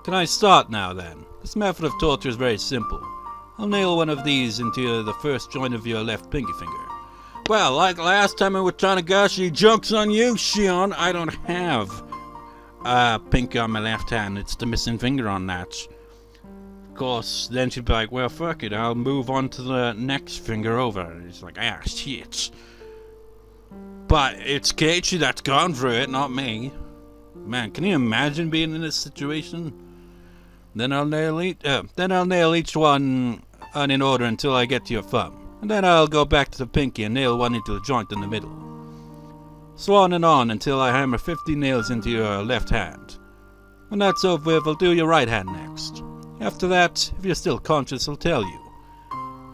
Can I start now, then? This method of torture is very simple. I'll nail one of these into the first joint of your left pinky finger. Well, like last time with Tanagashi, joke's on you, Shion. I don't have a pinky on my left hand. It's the missing finger on that. Of course, then she'd be like, well, fuck it. I'll move on to the next finger over. And it's like, ah, shit. But it's Keiichi that's gone through it, not me. Man, can you imagine being in this situation? Then I'll nail each one in order until I get to your thumb. And then I'll go back to the pinky and nail one into the joint in the middle. So on and on until I hammer 50 nails into your left hand. When that's over with, I'll do your right hand next. After that, if you're still conscious, I'll tell you.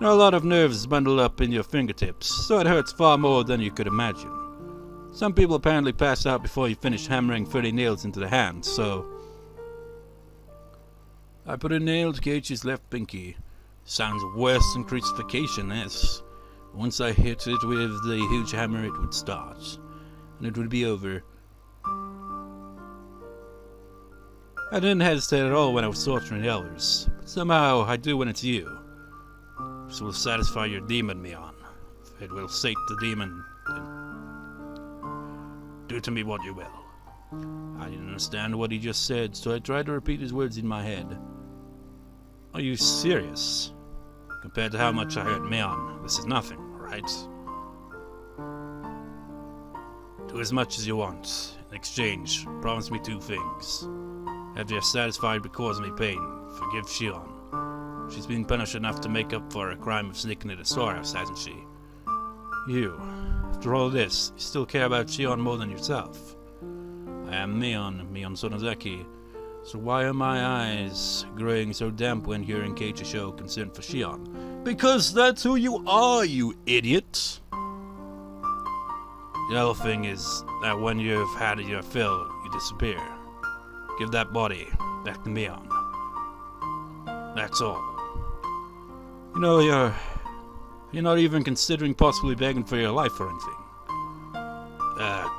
There are a lot of nerves bundled up in your fingertips, so it hurts far more than you could imagine. Some people apparently pass out before you finish hammering 30 nails into the hand, so... I put a nail to Keiichi's left pinky. Sounds worse than crucifixion, yes. Once I hit it with the huge hammer, it would start. And it would be over. I didn't hesitate at all when I was torturing the others. But somehow, I do when it's you. This will satisfy your demon, Mion. It will sate the demon. Do to me what you will. I didn't understand what he just said, so I tried to repeat his words in my head. Are you serious? Compared to how much I hurt Mion, this is nothing, right? Do as much as you want. In exchange, promise me two things. After you're satisfied with causing me pain, forgive Shion. She's been punished enough to make up for a crime of sneaking into the storehouse, hasn't she? You, after all this, you still care about Shion more than yourself. I am Mion Sonozaki. So why are my eyes growing so damp when hearing Keiichi show concern for Shion? Because that's who you are, you idiot! The other thing is that when you've had your fill, you disappear. Give that body back to Mion. That's all. You know, you're not even considering possibly begging for your life or anything.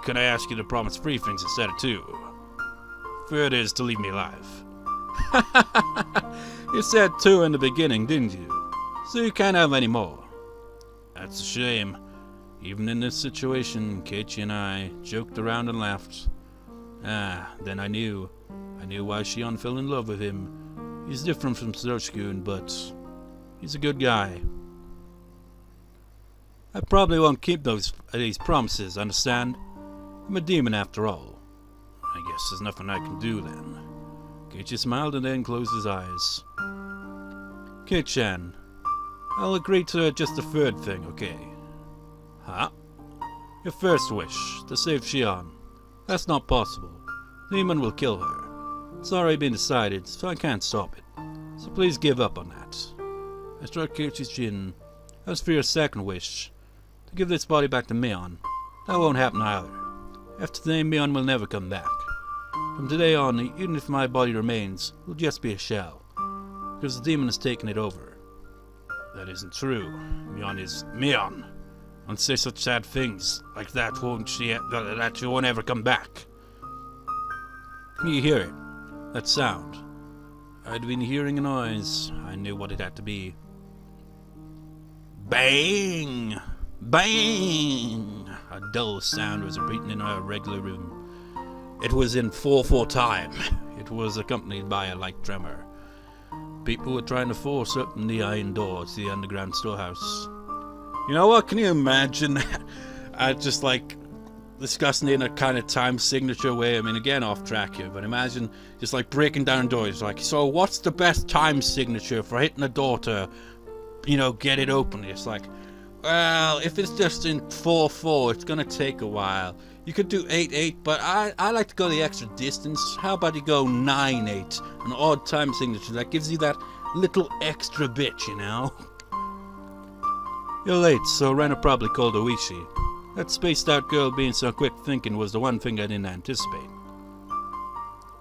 Can I ask you to promise 3 things instead of 2? Third is to leave me alive. You said 2 in the beginning, didn't you? So you can't have any more. That's a shame. Even in this situation, Keiichi and I joked around and laughed. Then I knew. I knew why Shion fell in love with him. He's different from Satoshi-kun, but he's a good guy. I probably won't keep these promises, understand? I'm a demon after all. I guess there's nothing I can do then. Keiichi smiled and then closed his eyes. Kei-chan, I'll agree to just the 3rd thing, okay? Huh? Your first wish, to save Shion. That's not possible. Demon will kill her. It's already been decided, so I can't stop it. So please give up on that. I struck Keiichi's chin. As for your 2nd wish, to give this body back to Mion, that won't happen either. After today, Mion will never come back. From today on, even if my body remains, it will just be a shell, because the demon has taken it over. That isn't true. Mion is Mion. Don't say such sad things like that. That she won't ever come back. Can you hear it? That sound. I'd been hearing a noise. I knew what it had to be. Bang! Bang! A dull sound was repeating in our regular room. It was in 4/4 time. It was accompanied by a light tremor. People were trying to force open the iron door to the underground storehouse. You know what? Can you imagine? Just like discussing it in a kind of time signature way. I mean, again, off track here, but imagine just like breaking down doors. Like, so what's the best time signature for hitting a door to, get it open? It's like, well, if it's just in 4/4, it's gonna take a while. You could do 8/8, but I like to go the extra distance. How about you go 9/8, an odd time signature that gives you that little extra bit, You're late, so Rena probably called Ooishi. That spaced-out girl being so quick thinking was the one thing I didn't anticipate.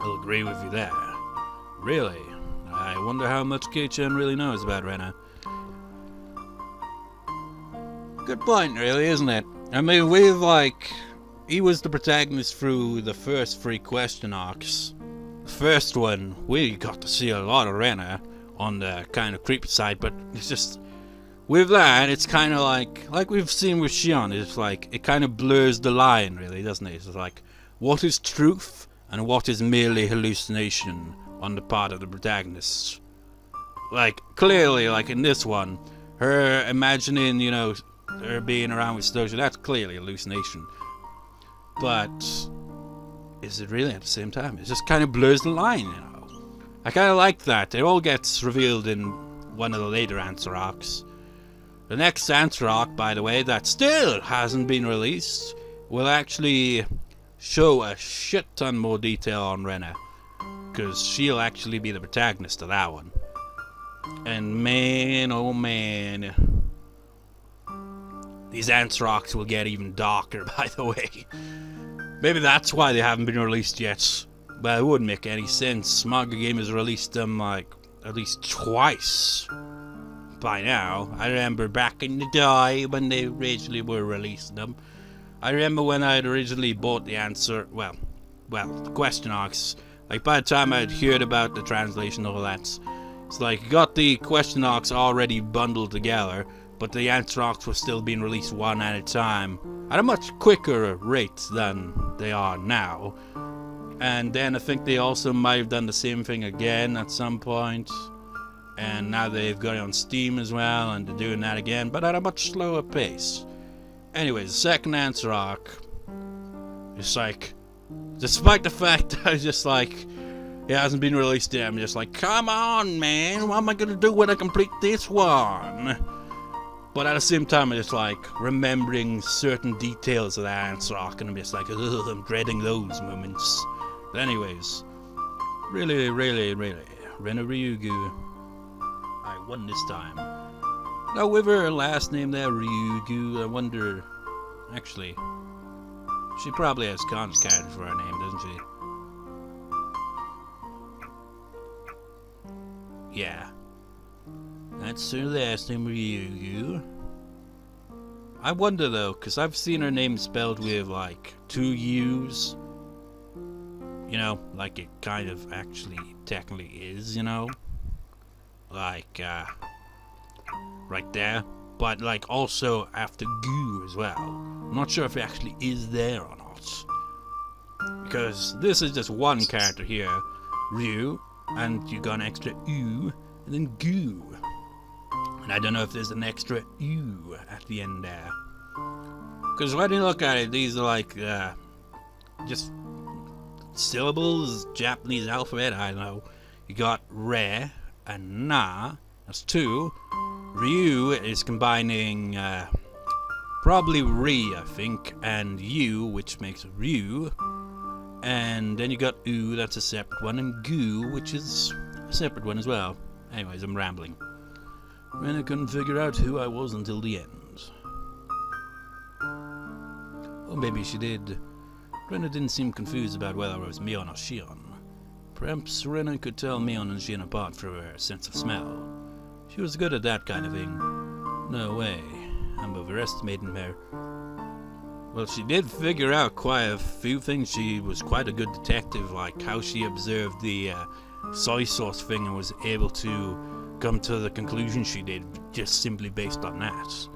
I'll agree with you there. Really? I wonder how much Kei-chan really knows about Rena. Good point, really, isn't it? I mean, he was the protagonist through the first 3 question arcs. first one, we got to see a lot of Rena on the kind of creepy side, but it's just, with that, it's kind of like we've seen with Shion, it's like, it kind of blurs the line, really, doesn't it? It's like, what is truth and what is merely hallucination on the part of the protagonist? Like, clearly, like in this one, her imagining, you know, her being around with Stoja, that's clearly hallucination. But is it really at the same time? It just kind of blurs the line, you know. I kind of like that. It all gets revealed in one of the later answer arcs. The next answer arc, by the way, that still hasn't been released, will actually show a shit ton more detail on Rena, because she'll actually be the protagonist of that one. And man, oh man, these answer arcs will get even darker, by the way. Maybe that's why they haven't been released yet. But it wouldn't make any sense. Manga Game has released them like at least twice by now. I remember back in the day when they originally were releasing them. I remember when I had originally bought the answer, well, the question arcs. Like by the time I had heard about the translation and all that, it's like you got the question arcs already bundled together, but the answer arcs were still being released one at a time at a much quicker rate than they are now. And then I think they also might have done the same thing again at some point. And now they've got it on Steam as well, and they're doing that again, but at a much slower pace. Anyways, the second answer arc, it's like, despite the fact that it's just like, it hasn't been released yet, I'm just like, come on, man, what am I gonna do when I complete this one? But at the same time, it's like remembering certain details of that answer arc, and I'm just like, ugh, I'm dreading those moments. But anyways, really, Rena Ryugu, I won this time. Now with her last name there, Ryugu, I wonder, actually, she probably has Khan's character for her name, doesn't she? Yeah. That's her last name, Ryugu. I wonder though, because I've seen her name spelled with like 2 U's. You know, like it kind of actually technically is, you know? Like, right there. But like also after Gu as well. I'm not sure if it actually is there or not. Because this is just one character here, Ryu, and you got an extra U, and then Gu. And I don't know if there's an extra U at the end there. Because when you look at it, these are like, just syllables, Japanese alphabet, I don't know. You got Re and Na, that's 2. Ryu is combining, probably Ri, I think, and U, which makes Ryu. And then you got U, that's a separate one, and Gu, which is a separate one as well. Anyways, I'm rambling. And I couldn't figure out who I was until the end. Or maybe she did. Rena didn't seem confused about whether I was Mion or Shion. Perhaps Rena could tell Mion and Shion apart through her sense of smell. She was good at that kind of thing. No way. I'm overestimating her. Well, she did figure out quite a few things. She was quite a good detective, like how she observed the soy sauce thing and was able to come to the conclusion she did just simply based on that.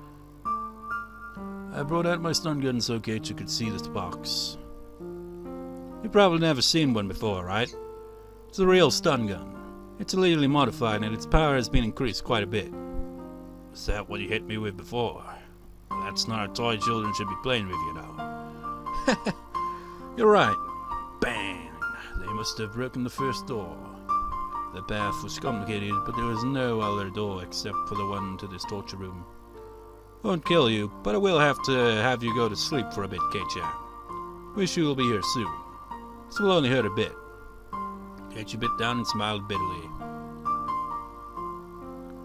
I brought out my stun gun so Keiichi could see this box. You've probably never seen one before, right? It's a real stun gun. It's illegally modified and its power has been increased quite a bit. Is that what you hit me with before? Well, that's not a toy children should be playing with, you know. You're right. Bang! They must have broken the first door. The path was complicated, but there was no other door except for the one to this torture room. Won't kill you, but I will have to have you go to sleep for a bit, Keiichi. Wish you will be here soon. This will only hurt a bit. Keiichi bit down and smiled bitterly.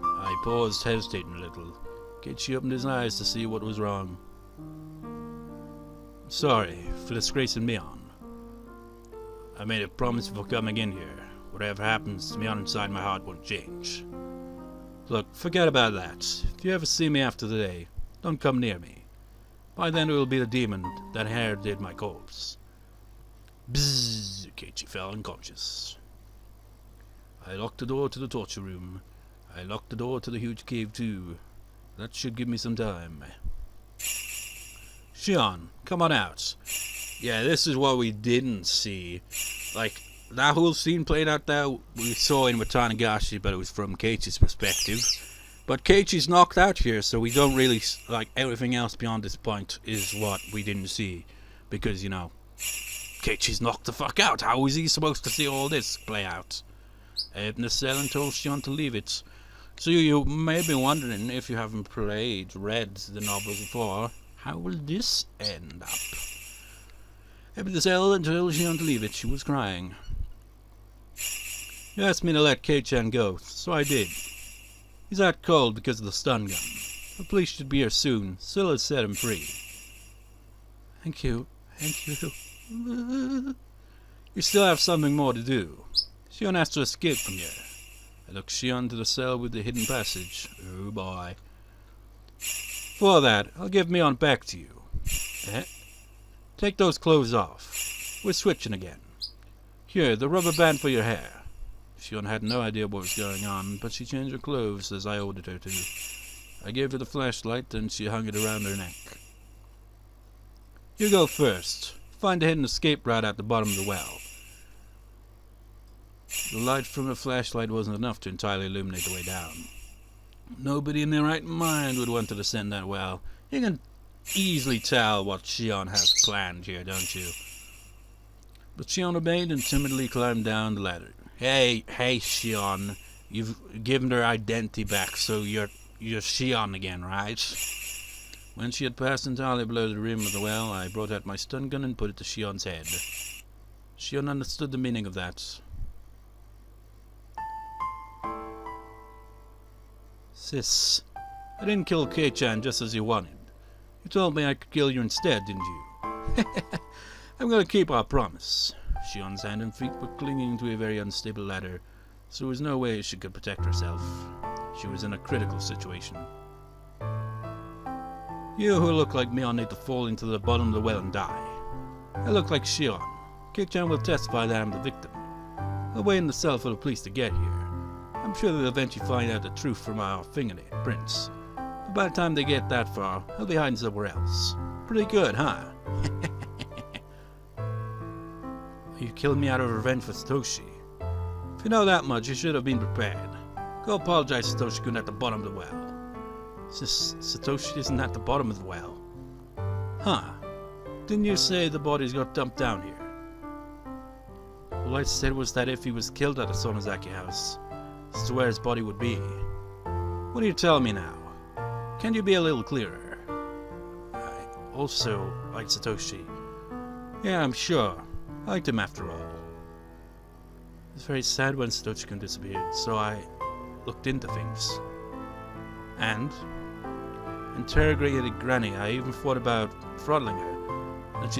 I paused, hesitating a little. Keiichi opened his eyes to see what was wrong. Sorry for disgracing Mion. I made a promise before coming in here. Whatever happens to Mion inside my heart won't change. Look, forget about that. If you ever see me after today, don't come near me. By then it will be the demon that inherited my corpse. Bzzz, Keiichi fell unconscious. I locked the door to the torture room. I locked the door to the huge cave too. That should give me some time. Shion, come on out. Yeah, this is what we didn't see. Like, that whole scene played out there, we saw in Watanagashi, but it was from Keiichi's perspective. But Keiichi's knocked out here, so we don't really, like, everything else beyond this point is what we didn't see. Because, you know, Keiichi's knocked the fuck out. How is he supposed to see all this play out? I opened the cell and told Shion to leave it. So you may be wondering, if you haven't read the novel before, how will this end up? I opened the cell and told Shion to leave it. She was crying. You asked me to let Kei-chan go, so I did. He's out cold because of the stun gun. The police should be here soon. Scylla set him free. Thank you. Thank you. You still have something more to do. Shion has to escape from here. I looked Shion to the cell with the hidden passage. Oh boy. For that, I'll give Mion back to you. Take those clothes off. We're switching again. Here, the rubber band for your hair. Shion had no idea what was going on, but she changed her clothes as I ordered her to. I gave her the flashlight and she hung it around her neck. You go first. Find a hidden escape route at the bottom of the well. The light from the flashlight wasn't enough to entirely illuminate the way down. Nobody in their right mind would want to descend that well. You can easily tell what Shion has planned here, don't you? But Shion obeyed and timidly climbed down the ladder. Hey, Shion. You've given her identity back, so you're Shion again, right? When she had passed entirely below the rim of the well, I brought out my stun gun and put it to Shion's head. Shion understood the meaning of that. Sis, I didn't kill Kei-chan just as you wanted. You told me I could kill you instead, didn't you? I'm gonna keep our promise. Shion's hand and feet were clinging to a very unstable ladder, so there was no way she could protect herself. She was in a critical situation. You who look like Mion need to fall into the bottom of the well and die. I look like Shion. Kei-chan will testify that I'm the victim. I'll wait in the cell for the police to get here. I'm sure they'll eventually find out the truth from our fingernail prints. But by the time they get that far, I'll be hiding somewhere else. Pretty good, huh? You killed me out of revenge for Satoshi. If you know that much, you should have been prepared. Go apologize to Satoshi-kun at the bottom of the well. Satoshi isn't at the bottom of the well. Huh. Didn't you say the bodies got dumped down here? All I said was that if he was killed at the Sonozaki house, this is where his body would be. What are you telling me now? Can you be a little clearer? I also like Satoshi. Yeah, I'm sure. I liked him after all. It was very sad when Satoshi-kun disappeared, so I looked into things. And interrogated Granny. I even thought about throttling her. And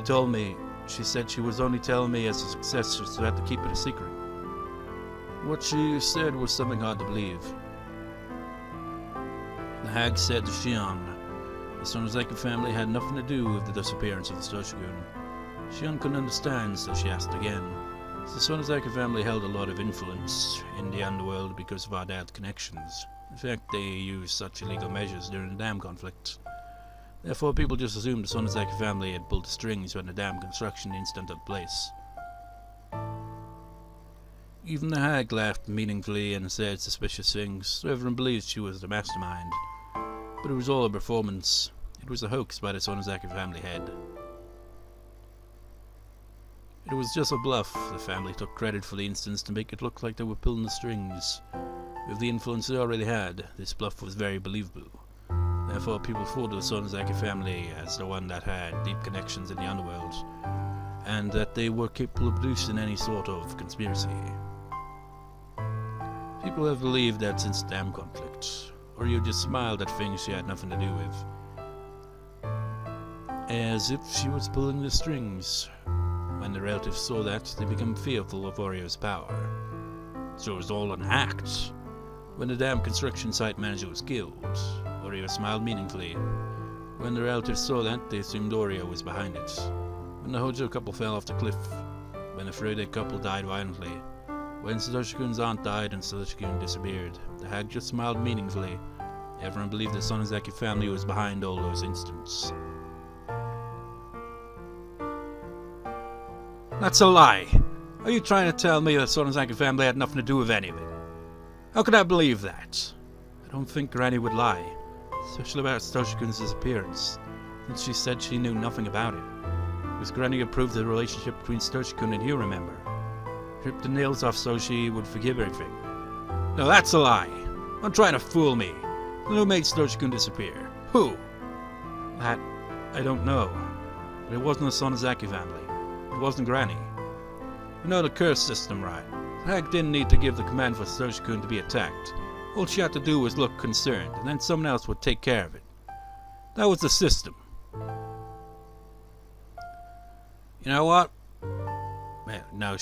she said she was only telling me as a successor, so I had to keep it a secret. What she said was something hard to believe. The hag said to Shion, the Sonozaki family had nothing to do with the disappearance of the Satoshi-kun. Shion couldn't understand, so she asked again. The Sonozaki family held a lot of influence in the underworld because of our dad's connections. In fact, they used such illegal measures during the dam conflict. Therefore, people just assumed the Sonozaki family had pulled the strings when the dam construction incident took place. Even the hag laughed meaningfully and said suspicious things, so everyone believed she was the mastermind. But it was all a performance. It was a hoax by the Sonozaki family head. It was just a bluff. The family took credit for the instance to make it look like they were pulling the strings. With the influence they already had, this bluff was very believable. Therefore, people thought of the Sonozaki family as the one that had deep connections in the underworld, and that they were capable of producing any sort of conspiracy. People have believed that since the dam conflict, or you just smiled at things she had nothing to do with. As if she was pulling the strings. When the relatives saw that, they became fearful of Orio's power. So it was all an act. When the dam construction site manager was killed, Oreo smiled meaningfully. When the relatives saw that, they assumed Oreo was behind it. When the Hojo couple fell off the cliff, when the Freude couple died violently, When Satoshi-kun's aunt died and Satoshi-kun disappeared, the hag just smiled meaningfully. Everyone believed the Sonozaki family was behind all those incidents. That's a lie! Are you trying to tell me the Sonozaki family had nothing to do with any of it? How could I believe that? I don't think Granny would lie, especially about Satoshi-kun's disappearance, since she said she knew nothing about it. Because Granny approved the relationship between Satoshi-kun and you, remember? Ripped the nails off so she would forgive everything. No, that's a lie! Don't try to fool me! Then who made Satoshi-kun disappear? Who? That... I don't know. But it wasn't the Sonozaki family. It wasn't Granny. You know the curse system, right? The hag didn't need to give the command for Satoshi-kun to be attacked. All she had to do was look concerned, and then someone else would take care of it. That was the system. You know what? Man, no,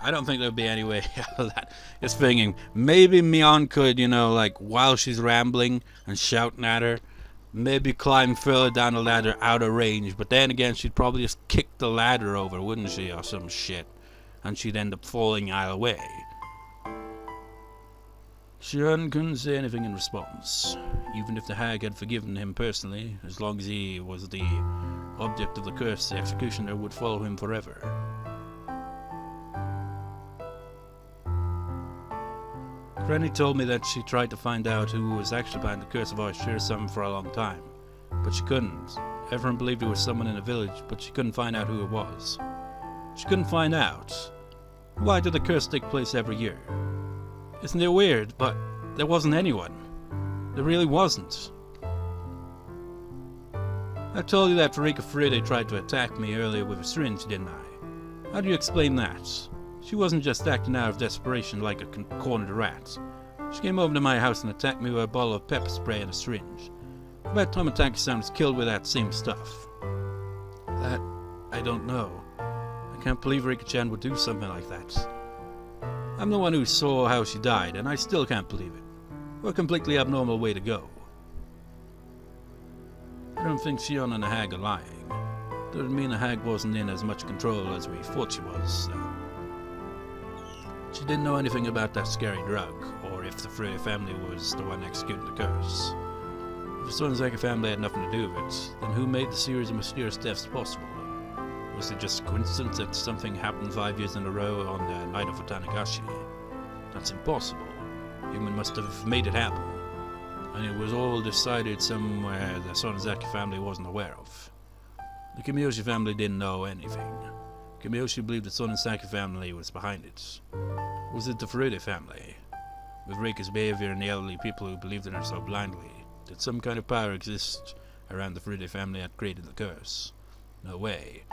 I don't think there'd be any way out of that. Just thinking, maybe Mion could, like, while she's rambling and shouting at her, maybe climb further down the ladder out of range, but then again, she'd probably just kick the ladder over, wouldn't she, or some shit, and she'd end up falling either way. Shion couldn't say anything in response. Even if the hag had forgiven him personally, as long as he was the object of the curse, the executioner would follow him forever. Granny told me that she tried to find out who was actually behind the curse of Ooishi for a long time, but she couldn't. Everyone believed it was someone in the village, but she couldn't find out who it was. She couldn't find out. Why did the curse take place every year? Isn't it weird, but there wasn't anyone. There really wasn't. I told you that Rika Friday tried to attack me earlier with a syringe, didn't I? How do you explain that? She wasn't just acting out of desperation like a cornered rat. She came over to my house and attacked me with a bottle of pepper spray and a syringe. About time Ataki-san was killed with that same stuff. That... I don't know. I can't believe Rika-chan would do something like that. I'm the one who saw how she died, and I still can't believe it. What a completely abnormal way to go. I don't think Shion and the hag are lying. Doesn't mean the hag wasn't in as much control as we thought she was, so. She didn't know anything about that scary drug, or if the Frey family was the one executing the curse. If the Sonozaki family had nothing to do with it, then who made the series of mysterious deaths possible? Was it just a coincidence that something happened 5 years in a row on the night of Tanagashi? That's impossible. Human must have made it happen. And it was all decided somewhere the Sonozaki family wasn't aware of. The Keiichi family didn't know anything. Keiichi believed the Sonozaki family was behind it. Was it the Furude family? With Reika's behavior and the elderly people who believed in her so blindly, did some kind of power exist around the Furude family that created the curse? No way.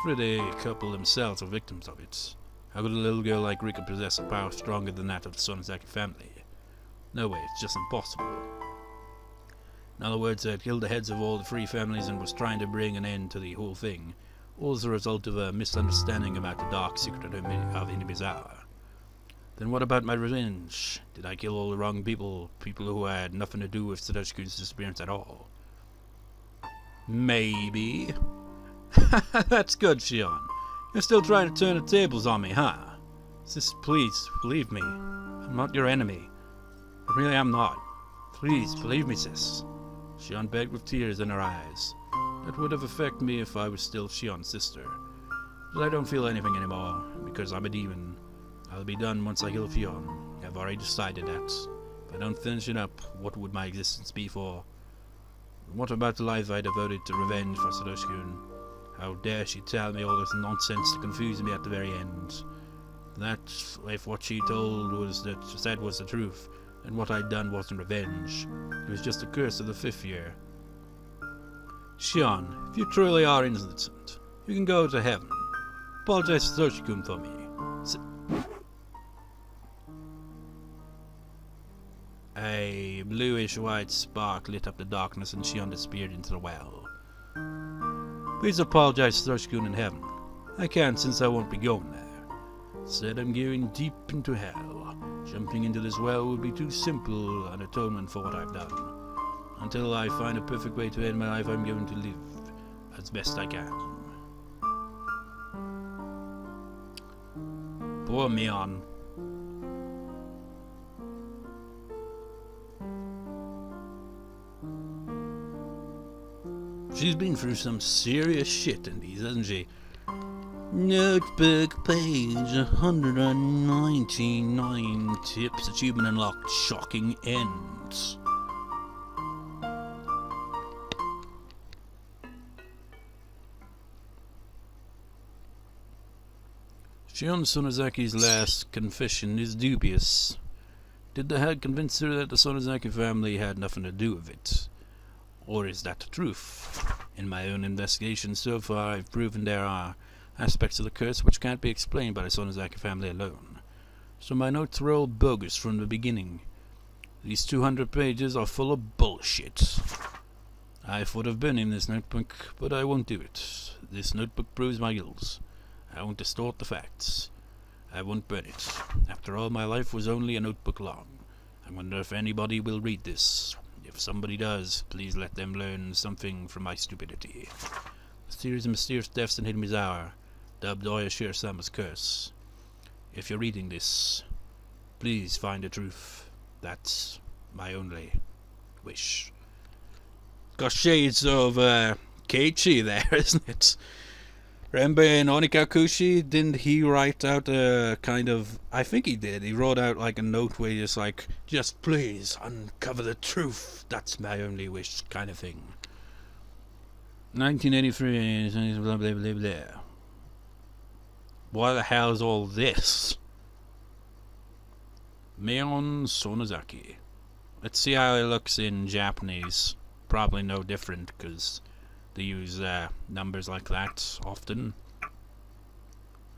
The Furude couple themselves were victims of it. How could a little girl like Rika possess a power stronger than that of the Sonozaki family? No way, it's just impossible. In other words, they had killed the heads of all the three families and was trying to bring an end to the whole thing, all as a result of a misunderstanding about the dark secret of Inimizawa. Then what about my revenge? Did I kill all the wrong people who had nothing to do with Satoshi-kun's disappearance at all? Maybe. That's good, Shion. You're still trying to turn the tables on me, huh? Sis, please, believe me. I'm not your enemy. I really am not. Please, believe me, sis. Shion begged with tears in her eyes. That would have affected me if I was still Shion's sister. But I don't feel anything anymore, because I'm a demon. I'll be done once I kill Shion. I've already decided that. If I don't finish it up, what would my existence be for? What about the life I devoted to revenge for Satoshi-kun? How dare she tell me all this nonsense to confuse me at the very end? That, if what she said was the truth, and what I'd done wasn't revenge. It was just a curse of the 5th year. Shion, if you truly are innocent, you can go to heaven. Apologize to Satoshi-kun for me. A bluish-white spark lit up the darkness and Shion disappeared into the well. Please apologize to Satoshi-kun in heaven. I can't, since I won't be going there. Said I'm going deep into hell. Jumping into this well would be too simple an atonement for what I've done. Until I find a perfect way to end my life, I'm going to live as best I can. Poor Mion. She's been through some serious shit in these, hasn't she? Notebook page 199. Tips achievement unlocked. Shocking ends. Shion Sonozaki's last confession is dubious. Did the hag convince her that the Sonozaki family had nothing to do with it? Or is that the truth? In my own investigation so far, I've proven there are aspects of the curse which can't be explained by the Sonozaki family alone. So my notes were all bogus from the beginning. These 200 pages are full of bullshit. I would have been in this notebook, but I won't do it. This notebook proves my guilt. I won't distort the facts. I won't burn it. After all, my life was only a notebook long. I wonder if anybody will read this. If somebody does, please let them learn something from my stupidity. A series of mysterious deaths in Hidden Mizawa, dubbed Ooishi-sama's curse. If you're reading this, please find the truth. That's my only wish. Got shades of Keiichi there, isn't it? Remember in Onikakushi, didn't he write out a kind of... I think he did. He wrote out like a note where he's like, just please uncover the truth. That's my only wish kind of thing. 1983, blah blah blah blah. What the hell is all this? Mion Sonozaki. Let's see how it looks in Japanese. Probably no different because they use numbers like that often.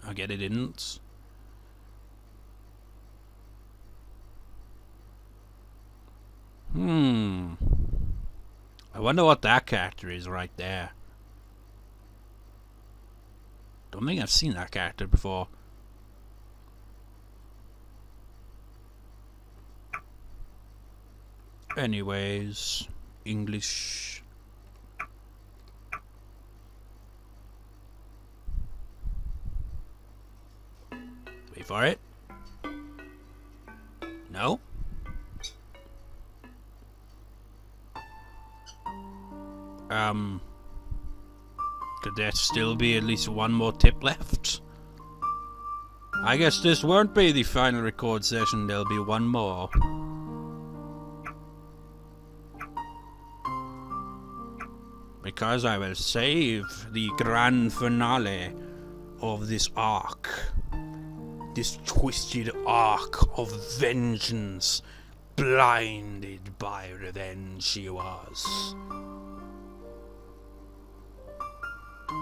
I get it didn't. I wonder what that character is right there. Don't think I've seen that character before. Anyways, English. Wait for it. No? Could there still be at least one more tip left? I guess this won't be the final record session, there'll be one more. Because I will save the grand finale of this arc. This twisted arc of vengeance, blinded by revenge she was.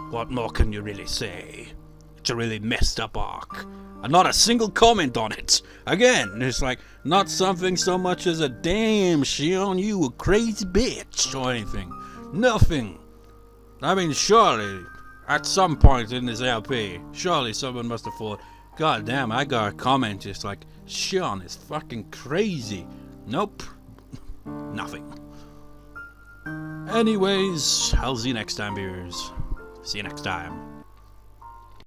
What more can you really say? It's a really messed up arc. And not a single comment on it. Again, it's like, not something so much as a damn Shion, you a crazy bitch or anything. Nothing. I mean, surely, at some point in this LP, surely someone must have thought, God damn, I got a comment just like, Shion is fucking crazy. Nope. Nothing. Anyways, I'll see you next time, viewers. See you next time.